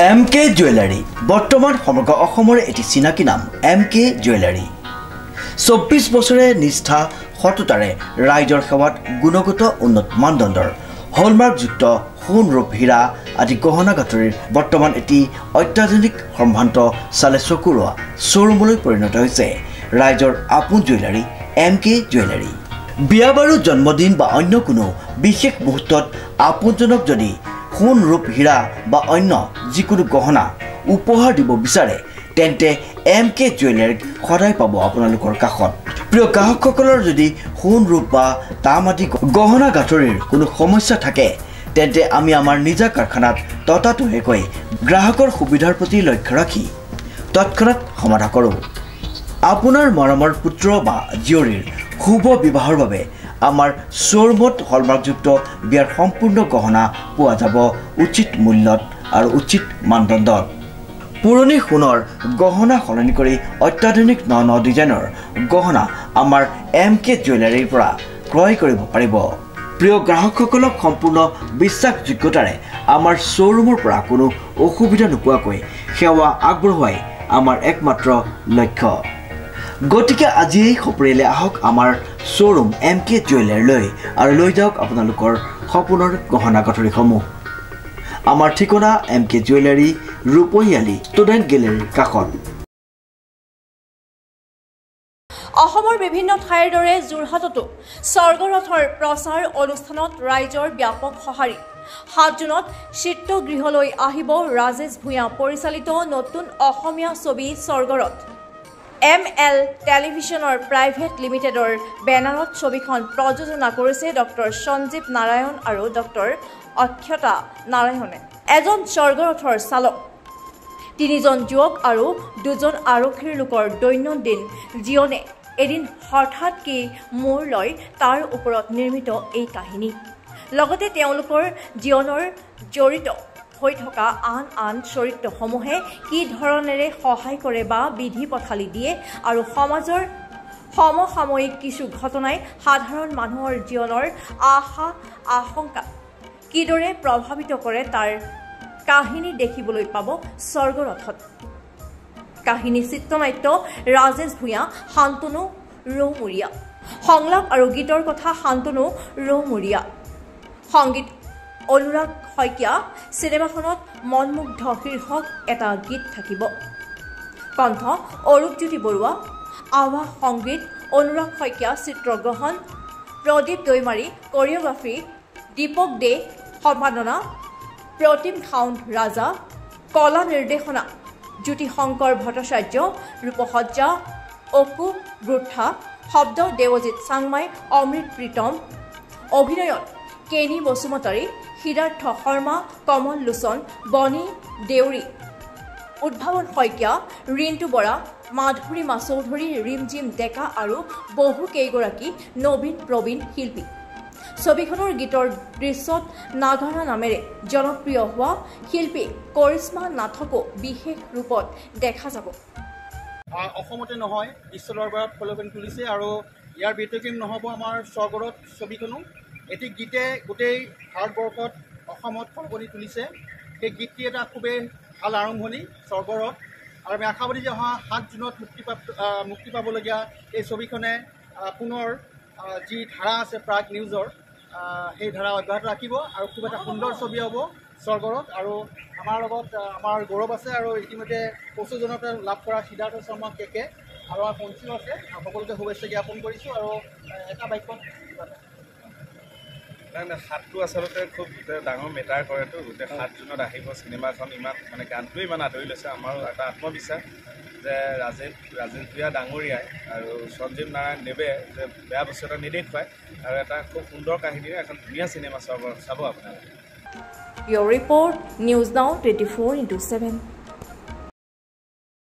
MK jewellery বৰ্তমান সমগ্ৰ অসমৰ এটি চিনাকি নাম MK জুৱেলাৰী 24 বছৰে নিষ্ঠা সততাৰে ৰাইজৰ সেৱাত গুণগত উন্নত মানদণ্ডৰ হলমাৰ্কযুক্ত সোণ ৰূপ হীৰা আদি গহনা গাঁথৰিৰ বৰ্তমান এটি অত্যাধুনিক সম্ভ্ৰান্ত চালে চকুৰোৱা শ্বৰুমলৈ পৰিণত হৈছে ৰাইজৰ আপোন জুৱেলাৰী MK জুৱেলাৰী বিয়া বাৰু জন্মদিন বা অন্য কোনো বিশেষ মুহূৰ্তত আপোনজনক যদি সোণ ৰূপ হীৰা বা অন্য যিকোনো গহনা উপহাৰ দিব বিচাৰে তেন্তে MK জুৱেলাৰীক সদায় পাব আপোনালোকৰ কাষত প্ৰিয় গ্ৰাহকসকলৰ যদি সোণ ৰূপ বা দাম আদি গহনা গাঁথৰিৰ কোনো সমস্যা থাকে তেন্তে আমি আমাৰ নিজা কাৰখানাত ততাতৈয়াকৈ গ্ৰাহকৰ সুবিধাৰ প্ৰতি লক্ষ্য ৰাখি তৎক্ষণাত সমাধান কৰোঁ আপোনাৰ মৰমৰ পুত্ৰ বা জীয়ৰীৰ শুভ বিবাহৰ বাবে আমাৰ শ্বৰুমত হলমাৰ্কযুক্ত বিয়াৰ সম্পূৰ্ণ গহনা পোৱা যাব উচিত মূল্যত আৰু উচিত মানদণ্ডত পুৰণি সোণৰ গহনা সলনি কৰি অত্যাধুনিক ন ডিজাইনৰ গহনা আমাৰ MK জুৱেলাৰীৰ পৰা ক্ৰয় কৰিব পাৰিব প্ৰিয় গ্ৰাহকসকলক সম্পূৰ্ণ বিশ্বাসযোগ্যতাৰে আমাৰ শ্বৰুমৰ পৰা কোনো অসুবিধা নোপোৱাকৈ সেৱা আগবঢ়োৱাই আমাৰ একমাত্ৰ লক্ষ্য গতিকে আজি সপৰিয়ালে আহক আমাৰ শ্বৰুম MK জুৱেলাৰীলৈ আৰু লৈ যাওক আপোনালোকৰ সপোনৰ গহনা গাঁথৰিসমূহ আমাৰ ঠিকনা MK জুৱেলাৰী ৰূপহীয়ালি ষ্টুডেণ্ট গেলেৰীৰ কাষত অসমৰ বিভিন্ন ঠাইৰ দৰে যোৰহাটতো স্বৰ্গৰথৰ প্ৰচাৰ অনুষ্ঠানত ৰাইজৰ ব্যাপক সঁহাৰি 7 জুনত চিত্ৰগৃহলৈ আহিব ৰাজেশ ভূঞা পৰিচালিত নতুন অসমীয়া ছবি স্বৰ্গৰথ ML টেলিভিছনৰ প্ৰাইভেট লিমিটেডৰ বেনাৰত ছবিখন প্ৰযোজনা কৰিছে ডক্টৰ সঞ্জীৱ নাৰায়ণ আৰু ডক্টৰ অক্ষতা নাৰায়ণে এজন স্বৰ্গৰথৰ চালক 3 জন যুৱক আৰু 2 জন আৰক্ষীৰ লোকৰ দৈনন্দিন জীৱনে এদিন হঠাৎ কি মূৰ লয় তাৰ ওপৰত নিৰ্মিত এই কাহিনী লগতে তেওঁলোকৰ জীৱনৰ জড়িত হৈ থকা আন চৰিত্ৰসমূহে কি ধৰণেৰে সহায় কৰে বা বিধি পথালি দিয়ে আৰু সমাজৰ সমসাময়িক কিছু ঘটনাই সাধাৰণ মানুহৰ জীৱনৰ আশা আশংকা কিদৰে প্ৰভাৱিত কৰে তাৰ কাহিনী দেখিবলৈ পাব স্বৰ্গৰথত কাহিনী চিত্ৰনাট্য ৰাজেশ ভূঞা শান্তনু ৰৌমুৰিয়া সংলাপ আৰু গীতৰ কথা শান্তনু ৰৌমুৰিয়া সংগীত অনুৰাগ শইকীয়া চিনেমাখনত মনমুগ্ধ শীৰ্ষক এটা গীত থাকিব কণ্ঠ অৰূপজ্যোতি বৰুৱা আৱাজ সংগীত অনুৰাগ শইকীয়া চিত্ৰগ্ৰহণ প্ৰদীপ দৈমাৰী কোৰিঅ'গ্ৰাফী দীপক দে সম্পাদনা প্ৰতিম খাউণ্ড ৰাজা কলা নিৰ্দেশনা জ্যোতি শংকৰ ভট্টাচাৰ্য ৰূপসজ্জা অকু ব্ৰুথা শব্দ দেৱজিৎ চাংমাই অমৃত প্ৰীতম অভিনয়ত কেনি বসুমতাৰী সিদ্ধাৰ্থ শৰ্মা কমল লোচন বনি দেউৰী উদ্ভাৱন শইকীয়া ৰিণ্টু বৰা মাধুৰী মাচৌধুৰী ৰিমজিম ডেকা আৰু বহু কেইগৰাকী নবীন প্ৰবীণ শিল্পী ছবিখনৰ গীতৰ দৃশ্যত নাগাৰা নামেৰে জনপ্ৰিয় হোৱা শিল্পী কৰিশ্মা নাথকো বিশেষ ৰূপত দেখা যাব অসমতে নহয় বিশ্ব দৰবাৰত ফলকনি তুলিছে আৰু ইয়াৰ ব্যতিক্ৰম নহ'ব আমাৰ স্বৰ্গৰথ ছবিখনো এটি গীতে গোটেই ভাৰতবৰ্ষত অসমত ফলকনি তুলিছে সেই গীতটি এটা খুবেই ভাল আৰম্ভণি স্বৰ্গৰথ আৰু আমি আশাবাদী যে অহা 7 জুনত মুক্তি পাবলগীয়া এই ছবিখনে পুনৰ যি ধাৰা আছে প্ৰাগ নিউজৰ সেই ধাৰা অব্যাহত ৰাখিব আৰু খুব এটা সুন্দৰ ছবি হ'ব স্বৰ্গৰথ আৰু আমাৰ লগত আমাৰ গৌৰৱ আছে আৰু ইতিমধ্যে প্ৰযোজনতা লাভ কৰা সিদ্ধাৰ্থ শৰ্মা কেকে আৰু আমাৰ পঞ্চীও আছে সকলোকে শুভেচ্ছা জ্ঞাপন কৰিছোঁ আৰু এটা বাক্য নাই হাতটো আচলতে খুব ডাঙৰ মেটাৰ কৰেতো গোটেই 7 জুনত আহিব চিনেমাখন ইমান মানে গানটোৱে ইমান আদৰি লৈছে আমাৰো এটা আত্মবিশ্বাস যে ৰাজেশ ভূঞা ডাঙৰীয়াই আৰু সঞ্জীৱ নাৰায়ণ দেৱে যে বেয়া বস্তু এটা নেদেখুৱায় আৰু এটা খুব সুন্দৰ কাহিনীৰে এখন ধুনীয়া চিনেমা চাব আপোনালোকে Your report, News Now 24/7